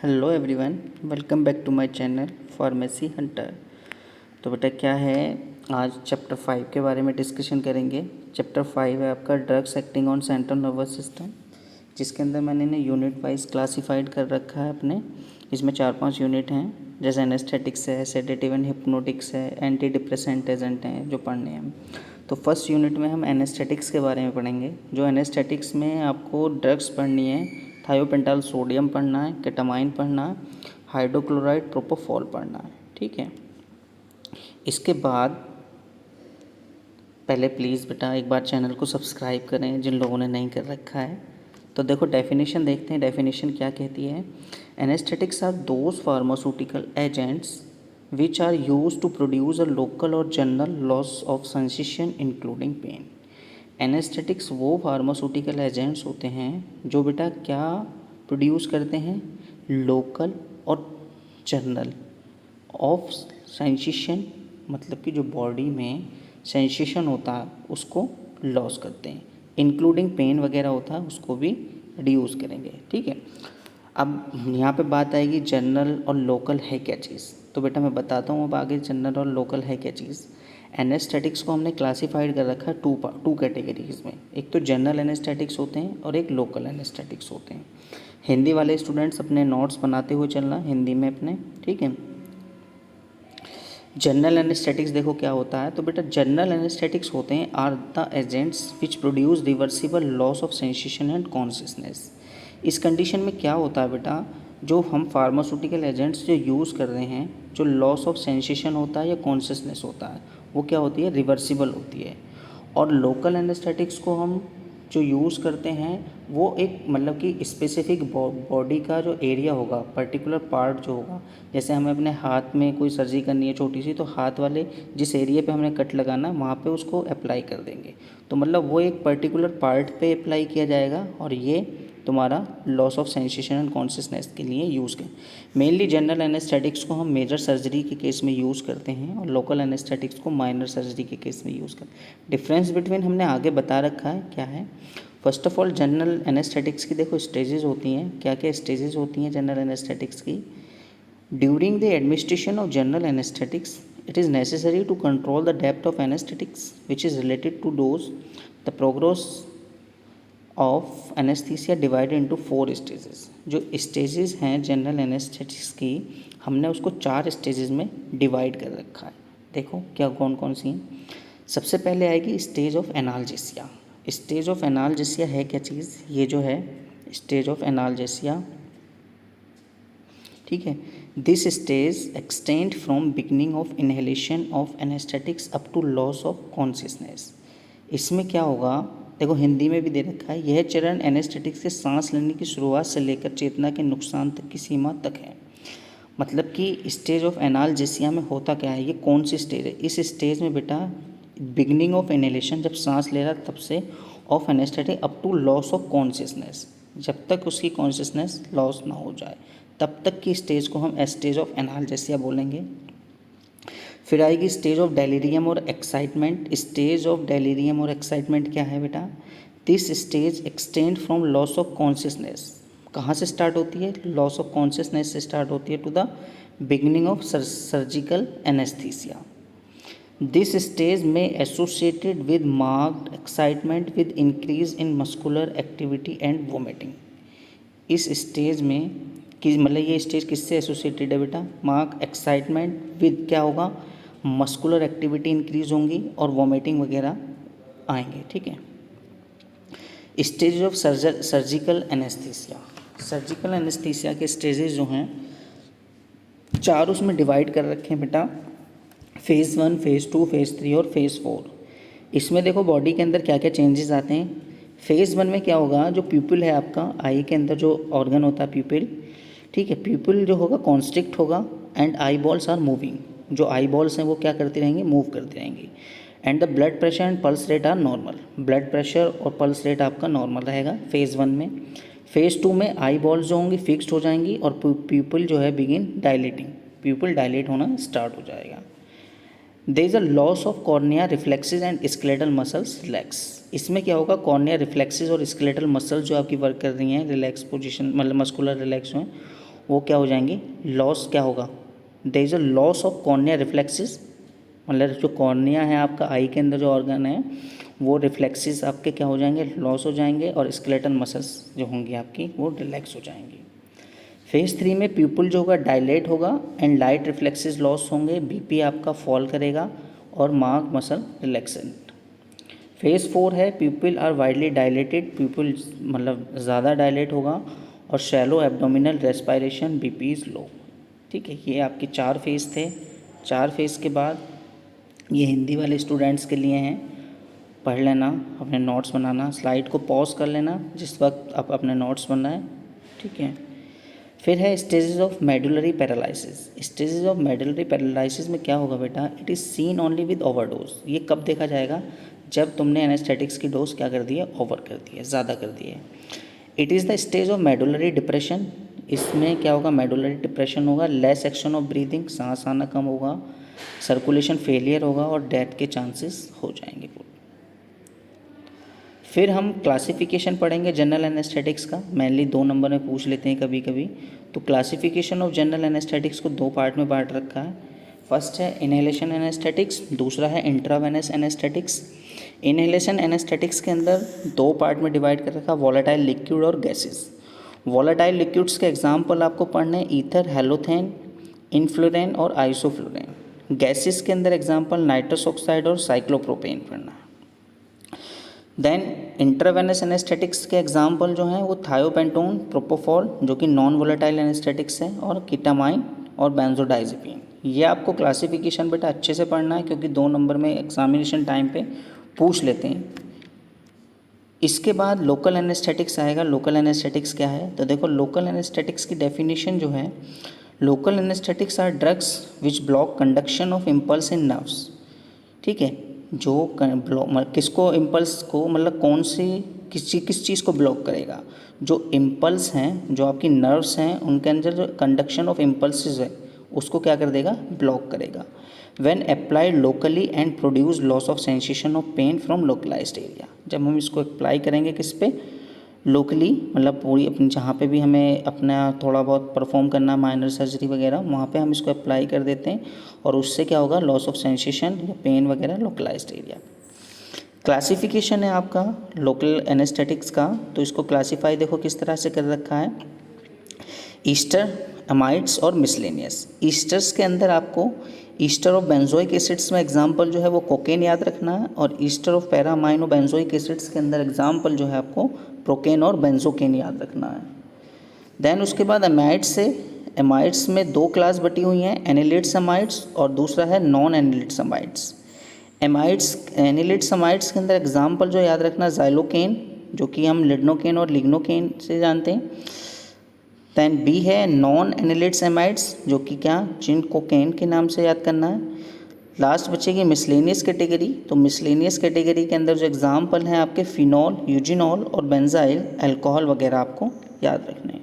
Hello everyone, welcome back to my channel pharmacy hunter. तो बेटा क्या है, आज चैप्टर 5 के बारे में डिस्कशन करेंगे। चैप्टर 5 है आपका drugs acting on central nervous system, जिसके अंदर मैंने इन्हें यूनिट वाइज क्लासीफाइड कर रखा है अपने। इसमें 4-5 यूनिट हैं, जैसे एनेस्थेटिक्स है, सेडेटिव एंड हिप्नोटिक्स है, एंटी डिप्रेसेंट एजेंट हैं जो पढ़ने हैं। तो फर्स्ट यूनिट में हम एनेस्थेटिक्स के बारे में पढ़ेंगे। जो एनेस्थेटिक्स में आपको ड्रग्स पढ़नी है, थायोपेंटाल सोडियम पढ़ना है, केटामाइन पढ़ना है, हाइड्रोक्लोराइड प्रोपोफॉल पढ़ना है। ठीक है, इसके बाद पहले प्लीज़ बेटा एक बार चैनल को सब्सक्राइब करें जिन लोगों ने नहीं कर रखा है। तो देखो डेफिनेशन देखते हैं, डेफिनेशन क्या कहती है। Anaesthetics are those pharmaceutical agents which are use to produce a local or general loss of sensation including pain. Anaesthetics वो फार्मास्यूटिकल एजेंट्स होते हैं जो बेटा क्या प्रोड्यूस करते हैं, local or general of sensation, मतलब कि जो बॉडी में सेंसेशन होता है उसको लॉस करते हैं, इंक्लूडिंग पेन वगैरह होता है उसको भी रिड्यूस करेंगे। ठीक है, अब यहाँ पे बात आएगी जनरल और लोकल है क्या चीज़। तो बेटा मैं बताता हूँ अब आगे जनरल और लोकल है क्या चीज़। एनेस्थेटिक्स को हमने क्लासीफाइड कर रखा है टू कैटेगरीज में। एक तो जनरल एनेस्थेटिक्स होते हैं और एक लोकल एनेस्थेटिक्स होते हैं। हिंदी वाले स्टूडेंट्स अपने नोट्स बनाते हुए चलना हिंदी में अपने। ठीक है, जनरल एनेस्थेटिक्स देखो क्या होता है। तो बेटा जनरल एनेस्थेटिक्स होते हैं are the agents which produce reversible loss of sensation and consciousness. इस कंडीशन में क्या होता है बेटा, जो हम फार्मास्यूटिकल एजेंट्स जो यूज़ कर रहे हैं, जो लॉस ऑफ सेंसेशन होता है या कॉन्शियसनेस होता है, वो क्या होती है, रिवर्सिबल होती है। और लोकल एनेस्थेटिक्स को हम जो यूज़ करते हैं वो एक मतलब कि स्पेसिफिक बॉडी का जो एरिया होगा, पर्टिकुलर पार्ट जो होगा, जैसे हमें अपने हाथ में कोई सर्जरी करनी है छोटी सी, तो हाथ वाले जिस एरिया पे हमने कट लगाना है वहाँ पे उसको अप्लाई कर देंगे। तो मतलब वो एक पर्टिकुलर पार्ट पे अप्लाई किया जाएगा और ये तुम्हारा loss of sensation and consciousness के लिए यूज़ करें। मेनली जनरल एनेस्थेटिक्स को हम मेजर सर्जरी के केस में यूज़ करते हैं और लोकल एनेस्थेटिक्स को माइनर सर्जरी के केस में यूज़ करते हैं। डिफरेंस बिटवीन हमने आगे बता रखा है क्या है। First of all general anaesthetics की देखो स्टेजेस होती हैं। क्या क्या स्टेजेस होती हैं जनरल एनेस्थेटिक्स की। During the administration of general anaesthetics it is necessary to control the depth of anesthetics which is related to dose. The progress of anaesthesia divided into 4 stages. जो stages हैं general anaesthetics की, हमने उसको 4 stages में divide कर रखा है। देखो क्या कौन कौन सी हैं। सबसे पहले आएगी stage of analgesia. Stage of analgesia है क्या चीज़, ये जो है स्टेज ऑफ एनाल्जेसिया। ठीक है, this stage extend from beginning of inhalation of anaesthetics up to loss of consciousness. इसमें क्या होगा, देखो हिंदी में भी दे रखा है, यह चरण एनेस्थेटिक्स के सांस लेने की शुरुआत से लेकर चेतना के नुकसान तक की सीमा तक है। मतलब कि स्टेज ऑफ एनाल्जेसिया में होता क्या है, ये कौन सी स्टेज है। इस स्टेज में बेटा बिगनिंग ऑफ इनहेलेशन, जब सांस ले रहा तब से, of anaesthetic up to loss of consciousness, जब तक उसकी कॉन्शियसनेस लॉस ना हो जाए तब तक की स्टेज को हम स्टेज ऑफ एनाल्जेसिया बोलेंगे। फिर आएगी स्टेज ऑफ डेलीरियम और एक्साइटमेंट। स्टेज ऑफ डेलीरियम और एक्साइटमेंट क्या है बेटा, this stage extend from loss of consciousness. कहाँ से स्टार्ट होती है, लॉस ऑफ कॉन्शियसनेस से स्टार्ट होती है to the beginning of surgical anaesthesia. This stage में associated with marked excitement with increase in muscular activity and vomiting. इस stage में कि मतलब ये स्टेज किससे एसोसिएटेड है बेटा, मार्क एक्साइटमेंट विद क्या होगा, मस्कुलर एक्टिविटी इंक्रीज होंगी और वॉमिटिंग वगैरह आएंगे। ठीक है, stage of surgical anaesthesia. Surgical anaesthesia के स्टेजेस जो हैं 4 उसमें डिवाइड कर रखे हैं बेटा, फेज़ 1, फेज़ 2, फेज़ 3 और फेज़ 4। इसमें देखो बॉडी के अंदर क्या क्या चेंजेस आते हैं। फेज़ 1 में क्या होगा, जो प्यूपिल है आपका, आई के अंदर जो ऑर्गन होता है प्यूपिल, ठीक है, प्यूपिल जो होगा कॉन्स्ट्रिक्ट होगा and eyeballs are moving. जो आई बॉल्स हैं वो क्या करती रहेंगी, मूव करती रहेंगी। And the blood pressure and pulse rate are normal. Blood pressure और पल्स रेट आपका नॉर्मल रहेगा फेज़ 1 में। फेज़ 2 में आई बॉल्स जो होंगी फिक्स्ड हो जाएंगी और प्यूपिल जो है बिगिन डायलेटिंग, प्यूपिल डायलेट होना स्टार्ट हो जाएगा। There is a loss of cornea reflexes and skeletal muscles relax. इसमें क्या होगा, कॉर्निया रिफ्लेक्सेस और स्केलेटल मसल्स जो आपकी वर्क कर रही हैं रिलैक्स पोजीशन, मतलब मस्कुलर रिलैक्स हुए, वो क्या हो जाएंगी, लॉस क्या होगा, there is a loss of cornea reflexes, मतलब जो कॉर्निया है आपका आई के अंदर जो ऑर्गन है वो रिफ्लेक्सेस आपके क्या हो जाएंगे, लॉस हो जाएंगे, और स्केलेटल मसल्स जो होंगी आपकी वो रिलैक्स हो जाएंगी। फेज़ 3 में प्यूपिल जो होगा डायलेट होगा एंड लाइट रिफ्लेक्सेस लॉस होंगे, बीपी आपका फॉल करेगा और मार्क मसल रिलैक्सेंट। फेज़ 4 है प्यूपिल आर वाइडली डायलेटेड, प्यूपिल मतलब ज़्यादा डायलेट होगा और shallow abdominal respiration, BP is low. ठीक है, ये आपके 4 फेज़ थे। 4 फेज़ के बाद ये हिंदी वाले स्टूडेंट्स के लिए हैं, पढ़ लेना, अपने नोट्स बनाना, स्लाइड को पॉज कर लेना जिस वक्त आप अपने नोट्स बना है। ठीक है, फिर है stages of medullary paralysis. Stages of medullary paralysis में क्या होगा बेटा, it is seen only with overdose. ये कब देखा जाएगा, जब तुमने एनेस्थेटिक्स की डोज क्या कर दी है, ओवर कर दी है, ज़्यादा कर दी है। It is the stage of medullary depression. इसमें क्या होगा, मेडुलरी डिप्रेशन होगा, लेस एक्शन ऑफ ब्रीदिंग, सांस आना कम होगा, सर्कुलेशन फेलियर होगा और डेथ के चांसेस हो जाएंगे। फिर हम क्लासिफिकेशन पढ़ेंगे जनरल एनेस्थेटिक्स का, मेनली 2 नंबर में पूछ लेते हैं कभी कभी। तो क्लासिफिकेशन ऑफ जनरल एनेस्थेटिक्स को 2 पार्ट में बांट रखा है। फर्स्ट है इनहेलेशन एनेस्थेटिक्स, दूसरा है इंट्रावेनस एनेस्थेटिक्स। इनहेलेशन एनेस्थेटिक्स के अंदर 2 पार्ट में डिवाइड कर रखा, वॉलेटाइल लिक्विड और गैसेस। वॉलेटाइल लिक्विड्स के एग्जाम्पल आपको पढ़ने हैं, ईथर, हेलोथेन, इनफ्लोरेन और आइसोफ्लोरेन। गैसेस के अंदर एग्जाम्पल नाइट्रस ऑक्साइड और साइक्लोप्रोपेन पढ़ना है। देन इंट्रावेनस एनेस्थेटिक्स के एग्जाम्पल जो हैं वो थायोपेंटोन, प्रोपोफॉल जो कि नॉन वोलेटाइल एनेस्थेटिक्स है, और कीटामाइन और बेंजोडाइजेपिन। ये आपको क्लासिफिकेशन बेटा अच्छे से पढ़ना है क्योंकि 2 नंबर में एग्जामिनेशन टाइम पे पूछ लेते हैं। इसके बाद लोकल एनेस्थेटिक्स आएगा। लोकल एनेस्थेटिक्स क्या है, तो देखो लोकल एनेस्थेटिक्स की डेफिनेशन जो है, local anaesthetics are drugs which block conduction of impulse in nerves. ठीक है, जो किसको इम्पल्स को, मतलब कौन सी किस चीज़ को ब्लॉक करेगा, जो इम्पल्स हैं, जो आपकी नर्व्स हैं उनके अंदर जो कंडक्शन ऑफ इम्पल्सेस है उसको क्या कर देगा, ब्लॉक करेगा। When applied locally and produce loss of sensation of pain from localised area. जब हम इसको अप्लाई करेंगे किस पे, लोकली, मतलब पूरी अपनी जहाँ पे भी हमें अपना थोड़ा बहुत परफॉर्म करना, माइनर सर्जरी वगैरह, वहाँ पे हम इसको अप्लाई कर देते हैं और उससे क्या होगा, लॉस ऑफ सेंसेशन या पेन वगैरह लोकलाइज्ड एरिया। क्लासिफिकेशन है आपका लोकल एनेस्थेटिक्स का, तो इसको क्लासीफाई देखो किस तरह से कर रखा है, ईस्टर, अमाइड्स और मिसलेनियस। ईस्टर्स के अंदर आपको ईस्टर ऑफ बेंजोइक एसिड्स में एग्जाम्पल जो है वो कोकेन याद रखना है, और ester of para-amino benzoic acids के अंदर एग्जाम्पल जो है आपको प्रोकेन और बेंजोकेन याद रखना है। देन उसके बाद अमाइड्स से, अमाइड्स में 2 क्लास बटी हुई हैं, एनिलिड्स अमाइड्स और दूसरा है non annelids amides. Amides, annelids amides के अंदर एग्जाम्पल जो याद रखना, जाइलोकेन जो कि हम लिग्नोकेन और लिग्नोकेन से जानते हैं। दैन बी है नॉन एनिलिड्स एमाइड्स जो कि क्या, चिनकोकेन के नाम से याद करना है। लास्ट बचेगी मिसलेनियस कैटेगरी, तो मिसलेनियस कैटेगरी के अंदर जो एग्जाम्पल हैं आपके फिनॉल, यूजिनॉल और बेंजाइल अल्कोहल वगैरह आपको याद रखने हैं।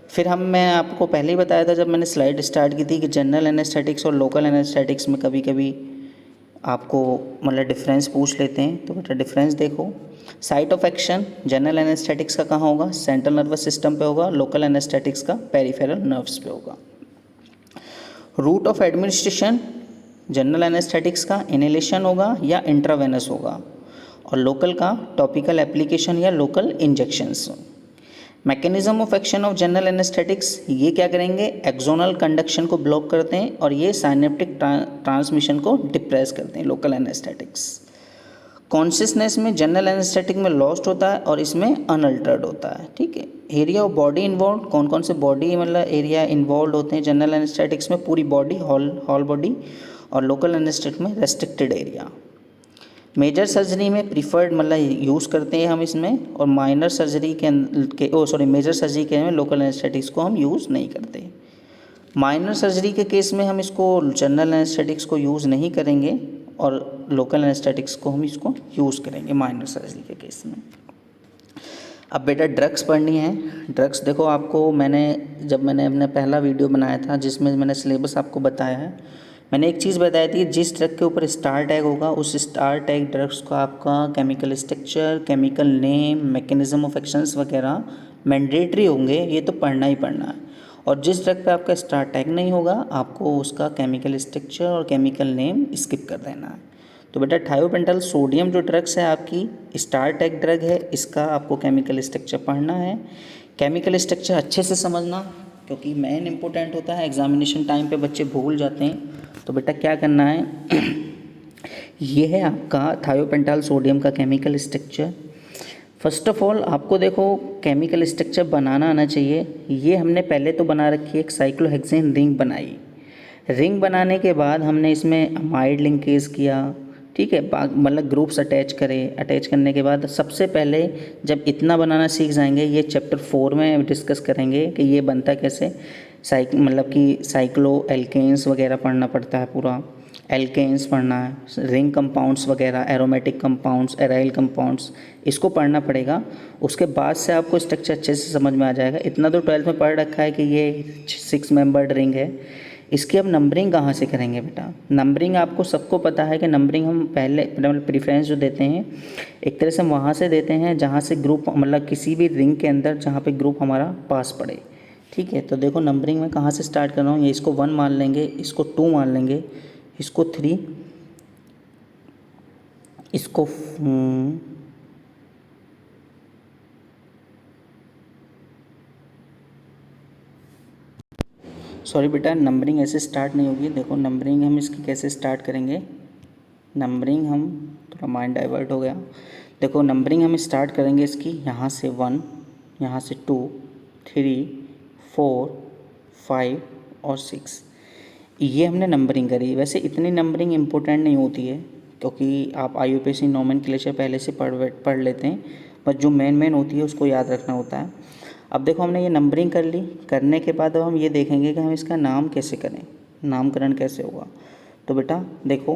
फिर मैं आपको पहले ही बताया था जब मैंने स्लाइड स्टार्ट की थी कि जनरल एनेस्थेटिक्स और लोकल एनेस्थेटिक्स में कभी कभी आपको मतलब डिफरेंस पूछ लेते हैं, तो बेटा डिफरेंस देखो। Site of action general anaesthetics का कहाँ होगा, सेंट्रल नर्वस सिस्टम पे होगा, लोकल एनेस्थेटिक्स का पेरिफेरल नर्व्स पे होगा। Route of administration general anaesthetics का इनहेलेशन होगा या इंट्रावेनस होगा, और लोकल का टॉपिकल एप्लीकेशन या local injections. Mechanism of action of general anaesthetics, ये क्या करेंगे, एक्सोनल कंडक्शन को ब्लॉक करते हैं और ये साइनेप्टिक ट्रांसमिशन को डिप्रेस करते हैं, लोकल एनेस्थेटिक्स। कॉन्शियसनेस में जनरल एनेस्थेटिक में लॉस्ट होता है और इसमें अनअल्टर्ड होता है। ठीक है, एरिया ऑफ बॉडी इन्वॉल्व, कौन कौन से बॉडी मतलब एरिया इन्वॉल्व होते हैं जनरल एनेस्थेटिक्स में, पूरी बॉडी, हॉल बॉडी, और लोकल एनेस्थेटिक में रेस्ट्रिक्टेड एरिया। मेजर सर्जरी में प्रीफर्ड मतलब यूज़ करते हैं हम इसमें, और माइनर सर्जरी के मेजर सर्जरी के में लोकल एनेस्थेटिक्स को हम यूज़ नहीं करते। माइनर सर्जरी के केस में हम इसको जनरल एनेस्थेटिक्स को यूज़ नहीं करेंगे और लोकल एनेस्थेटिक्स को हम इसको यूज़ करेंगे माइनर सर्जरी के केस में। अब बेटा ड्रग्स पढ़नी है। ड्रग्स देखो आपको जब मैंने अपना पहला वीडियो बनाया था जिसमें मैंने सिलेबस आपको बताया है, मैंने एक चीज़ बताई थी, जिस ड्रग के ऊपर स्टार टैग होगा उस स्टार टैग ड्रग्स को आपका chemical structure, chemical name, mechanism of actions वगैरह मैंडेटरी होंगे, ये तो पढ़ना ही पढ़ना है। और जिस ड्रग पे आपका स्टार टैग नहीं होगा आपको उसका केमिकल स्ट्रक्चर और केमिकल नेम स्किप कर देना है। तो बेटा थायोपेंटाल सोडियम जो ड्रग्स है आपकी स्टार टैग ड्रग है, इसका आपको केमिकल स्ट्रक्चर पढ़ना है। केमिकल स्ट्रक्चर अच्छे से समझना क्योंकि मेन इंपॉर्टेंट होता है, एग्जामिनेशन टाइम पे बच्चे भूल जाते हैं। तो बेटा क्या करना है ये है आपका थायोपेंटाल सोडियम का chemical structure. First of all आपको देखो केमिकल स्ट्रक्चर बनाना आना चाहिए। ये हमने पहले तो बना रखी है, एक साइक्लोहेक्सेन रिंग बनाई। रिंग बनाने के बाद हमने इसमें अमाइड लिंकेज किया, ठीक है, मतलब ग्रुप्स अटैच करें। अटैच करने के बाद सबसे पहले जब इतना बनाना सीख जाएंगे, ये चैप्टर 4 में डिस्कस करेंगे कि ये बनता कैसे। मतलब कि साइक्लो एल्केन्स वगैरह पढ़ना पड़ता है, पूरा एल्केन्स पढ़ना है, रिंग कंपाउंड्स वगैरह, एरोमेटिक कंपाउंड्स, एराइल कंपाउंड्स, इसको पढ़ना पड़ेगा। उसके बाद से आपको स्ट्रक्चर अच्छे से समझ में आ जाएगा। इतना तो 12th में पढ़ रखा है कि ये 6 मेंबर्ड रिंग है। इसकी अब नंबरिंग कहाँ से करेंगे बेटा। नंबरिंग आपको सबको पता है कि नंबरिंग हम पहले प्रेफरेंस जो देते हैं एक तरह से हम वहाँ से देते हैं जहाँ से ग्रुप, मतलब किसी भी रिंग के अंदर जहाँ पे ग्रुप हमारा पास पड़े, ठीक है। तो देखो नंबरिंग में कहाँ से स्टार्ट कर रहा हूँ, ये इसको 1 मान लेंगे, इसको 2 मान लेंगे, इसको 3, इसको सॉरी बेटा नंबरिंग ऐसे स्टार्ट नहीं होगी। देखो नंबरिंग हम इसकी कैसे स्टार्ट करेंगे, नंबरिंग हम, थोड़ा माइंड डाइवर्ट हो गया। देखो नंबरिंग हम स्टार्ट करेंगे इसकी यहाँ से 1, यहाँ से 2, 3, 4, 5 और 6, ये हमने नंबरिंग करी। वैसे इतनी नंबरिंग इम्पोर्टेंट नहीं होती है क्योंकि आप IUPAC नोमेनक्लेचर पहले से पढ़ लेते हैं, बस जो मेन होती है उसको याद रखना होता है। अब देखो हमने ये नंबरिंग कर ली। करने के बाद अब हम ये देखेंगे कि हम इसका नाम कैसे करें, नामकरण कैसे होगा। तो बेटा देखो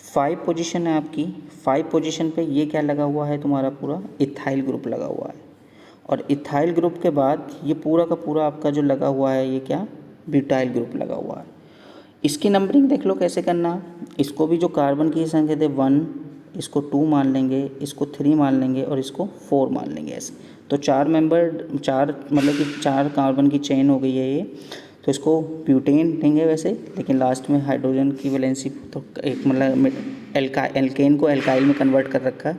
5 पोजीशन है आपकी, 5 पोजीशन पे ये क्या लगा हुआ है, तुम्हारा पूरा इथाइल ग्रुप लगा हुआ है। और इथाइल ग्रुप के बाद ये पूरा का पूरा आपका जो लगा हुआ है ये क्या, ब्यूटाइल ग्रुप लगा हुआ है। इसकी नंबरिंग देख लो कैसे करना। इसको भी जो कार्बन की संख्या थे 1, इसको 2 मान लेंगे, इसको 3 मान लेंगे और इसको 4 मान लेंगे ऐसे। तो 4 मतलब कि 4 कार्बन की चेन हो गई है ये। तो इसको ब्यूटेन लेंगे वैसे, लेकिन लास्ट में हाइड्रोजन की वैलेंसी तो एक मतलब एल्केन को एल्काइल में कन्वर्ट कर रखा है,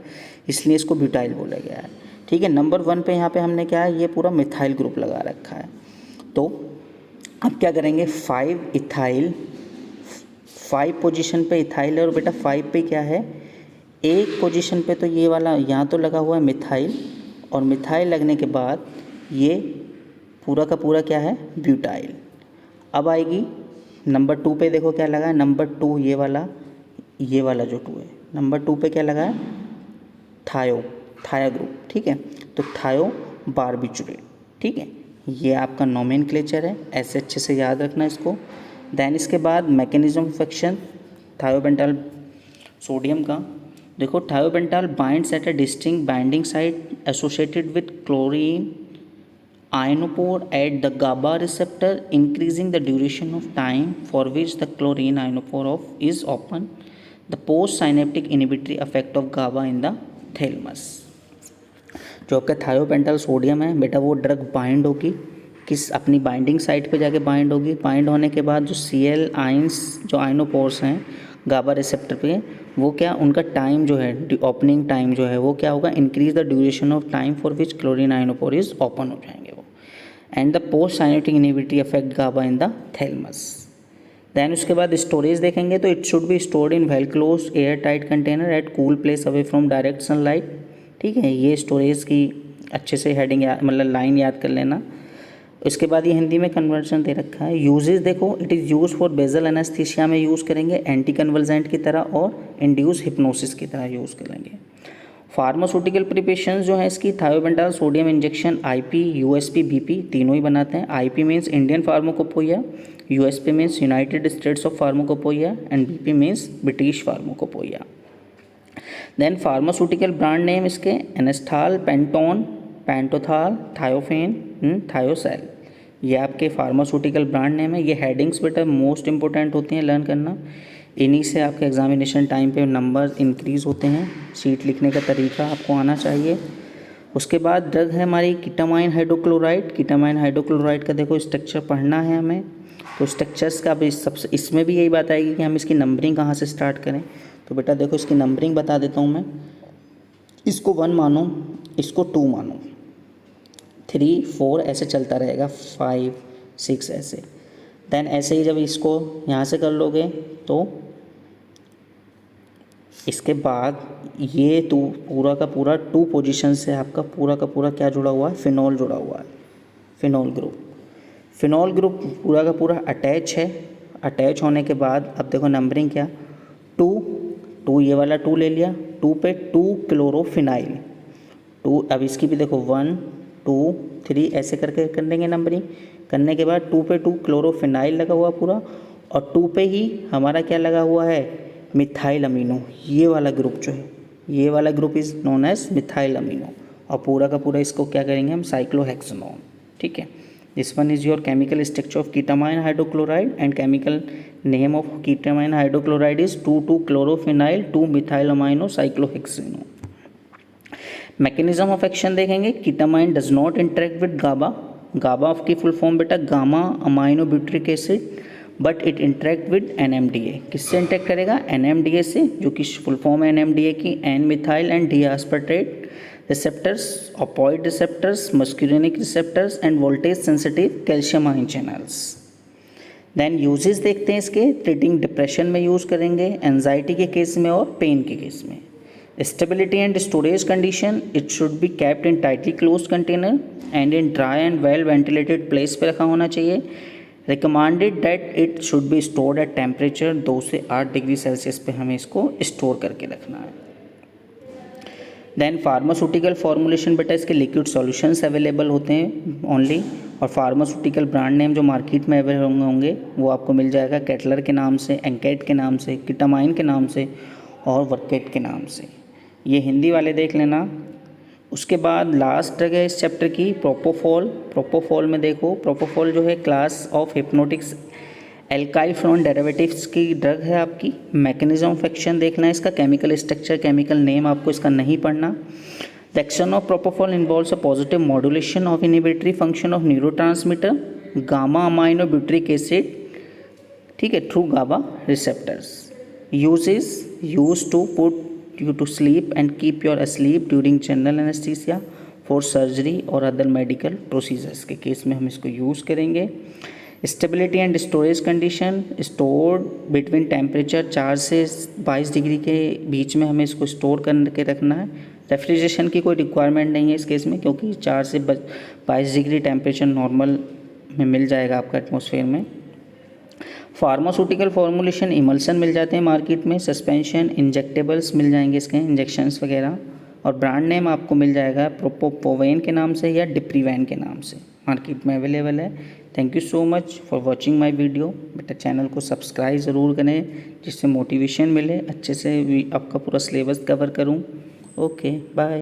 इसलिए इसको ब्यूटाइल बोला गया है, ठीक है। नंबर 1 पे यहाँ पे हमने क्या है, ये पूरा मिथाइल ग्रुप लगा रखा है। तो अब क्या करेंगे, 5 इथाइल, 5 पोजीशन पे इथाइल है और बेटा 5 पे क्या है, एक पोजीशन पे तो ये वाला यहाँ तो लगा हुआ है मिथाइल, और मिथाइल लगने के बाद ये पूरा का पूरा क्या है, ब्यूटाइल। अब आएगी नंबर 2 पे, देखो क्या लगा है, नंबर 2 ये वाला जो 2 है, नंबर 2 पे क्या लगा है, थाया ग्रुप, ठीक है। तो थायो बारबिचुरेट, ठीक है, ये आपका नोमेनक्लेचर है, ऐसे अच्छे से याद रखना इसको। देन इसके बाद mechanism of action thiopental sodium का। देखो thiopental binds at a distinct binding site associated with chlorine ionophore at the GABA receptor, increasing the duration of time for which the chlorine ionophore is open, the postsynaptic inhibitory effect of GABA in the thalamus। जो आपका थायोपेंटाल sodium है बेटा, वो drug bind होगी किस, अपनी binding site पे जाके बाइंड होगी। बाइंड होने के बाद जो Cl आइंस जो आइनोपोर्स हैं गाबा रिसेप्टर पे, वो क्या, उनका टाइम जो है, ओपनिंग टाइम जो है वो क्या होगा, increase the duration of time for which chlorine ionophore is open हो जाएंगे वो। And the post synaptic inhibitory effect GABA in the thalamus. देन उसके बाद स्टोरेज देखेंगे तो it should be stored in well close air tight container at cool place away from direct sunlight, ठीक है। ये स्टोरेज की अच्छे से हेडिंग मतलब लाइन याद कर लेना। इसके बाद ये हिंदी में कन्वर्जन दे रखा है। यूजेस देखो, it is use for basal anaesthesia में यूज़ करेंगे, एंटी कन्वल्जेंट की तरह और इंड्यूस हिप्नोसिस की तरह यूज़ करेंगे। फार्मास्यूटिकल प्रिपरेशंस जो है इसकी, thiopental sodium injection IP, USP, BP तीनों ही बनाते हैं। IP means Indian pharmacopoeia, USP means United States of pharmacopoeia and BP means British pharmacopoeia. Then pharmaceutical brand name इसके एनेस्थाल, पेंटोन, पेंटोथाल, थायोफेन, थायोसेल, ये आपके फार्मास्यूटिकल ब्रांड नेम है। ये हेडिंग्स बेटा मोस्ट इंपॉर्टेंट होती हैं लर्न करना, इन्हीं से आपके एग्जामिनेशन टाइम पे नंबर इंक्रीज़ होते हैं। शीट लिखने का तरीका आपको आना चाहिए। उसके बाद ड्रग है हमारी कीटामाइन हाइड्रोक्लोराइड। कीटामाइन हाइड्रोक्लोराइड का देखो स्ट्रक्चर पढ़ना है हमें, तो स्ट्रक्चर्स का भी सबसे इसमें भी यही बात आएगी कि हम इसकी नंबरिंग कहाँ से स्टार्ट करें। तो बेटा देखो इसकी नंबरिंग बता देता हूँ मैं, इसको 1 मानो, इसको 2 मानो, 3 4 ऐसे चलता रहेगा, 5 6 ऐसे। देन ऐसे ही जब इसको यहाँ से कर लोगे तो इसके बाद ये तो पूरा का पूरा 2 पोजीशन से आपका पूरा का पूरा क्या जुड़ा हुआ है, फिनॉल जुड़ा हुआ है, फिनॉल ग्रुप। फिनॉल ग्रुप पूरा का पूरा अटैच है। अटैच होने के बाद अब देखो नंबरिंग क्या, 2 ये वाला 2 ले लिया, 2 पे 2 क्लोरोफिनाइल, 2 अब इसकी भी देखो 1 2 3 ऐसे करके कर देंगे नंबरिंग। करने के बाद 2 पे 2 क्लोरोफिनाइल लगा हुआ पूरा, और 2 पे ही हमारा क्या लगा हुआ है, मिथाइल अमीनो। ये वाला ग्रुप जो है, ये वाला group is known as methyl amino, और पूरा का पूरा इसको क्या करेंगे हम, साइक्लोहेक्सेनोन। ठीक है, this one is your chemical structure of ketamine hydrochloride, and chemical name of ketamine hydrochloride is 2 chlorophenyl 2 methyl amino cyclohexanone. Mechanism of action देखेंगे, ketamine does not interact with GABA. GABA of की full form बेटा gamma amino butyric acid, but it interact with NMDA। किससे interact करेगा, NMDA से, जो कि full form है NMDA की, N methyl and D aspartate receptors, ऑपोइड receptors, muscarinic receptors and voltage sensitive calcium ion channels. Then uses देखते हैं इसके, ट्रीटिंग डिप्रेशन में यूज़ करेंगे, एंजाइटी के केस में और पेन के केस में। Stability and storage condition, it should be kept in tightly close container and in dry and well ventilated place पे रखा होना चाहिए। Recommended that it should be stored at temperature 2 से 8 डिग्री सेल्सियस पे हमें इसको स्टोर करके रखना है। देन फार्मास्यूटिकल फॉर्मुलेशन बेटा, इसके लिक्विड सॉल्यूशंस अवेलेबल होते हैं ओनली, और फार्मास्यूटिकल ब्रांड नेम जो मार्केट में अवेलेबल होंगे वो आपको मिल जाएगा केटलर के नाम से, एंकेट के नाम से, कीटामाइन के नाम से और वर्केट के नाम से। ये हिंदी वाले देख लेना। उसके बाद लास्ट ड्रग है इस चैप्टर की, प्रोपोफॉल। प्रोपोफॉल में देखो, प्रोपोफॉल जो है class of hypnotics alkyl frown derivatives की ड्रग है आपकी। मैकेनिज्म ऑफ एक्शन देखना है इसका, केमिकल स्ट्रक्चर, केमिकल नेम आपको इसका नहीं पढ़ना। The action of propofol involves a positive modulation of inhibitory function of neurotransmitter gamma amino butyric acid, ठीक है, through GABA receptors. Use to put you to sleep and keep you asleep during general anesthesia for surgery और other medical procedures के case में हम इसको use करेंगे। Stability and storage condition, stored between temperature 4 से 22 degree के बीच में हमें इसको स्टोर करके रखना है। रेफ्रिजरेशन की कोई रिक्वायरमेंट नहीं है इस केस में, क्योंकि 4 से 22 डिग्री टेम्परेचर नॉर्मल में मिल जाएगा आपका एटमॉस्फेयर में। फार्मास्यूटिकल फॉर्मुलेशन इमल्सन मिल जाते हैं मार्केट में, सस्पेंशन, इंजेक्टेबल्स मिल जाएंगे इसके, इंजेक्शंस वगैरह, और ब्रांड नेम आपको मिल जाएगा प्रोपोवेन के नाम से या डिप्रीवैन के नाम से, मार्केट में अवेलेबल है। Thank you so much for watching my video. बेटा चैनल को सब्सक्राइब ज़रूर करें, जिससे मोटिवेशन मिले, अच्छे से आपका पूरा सिलेबस कवर करूँ। Okay bye.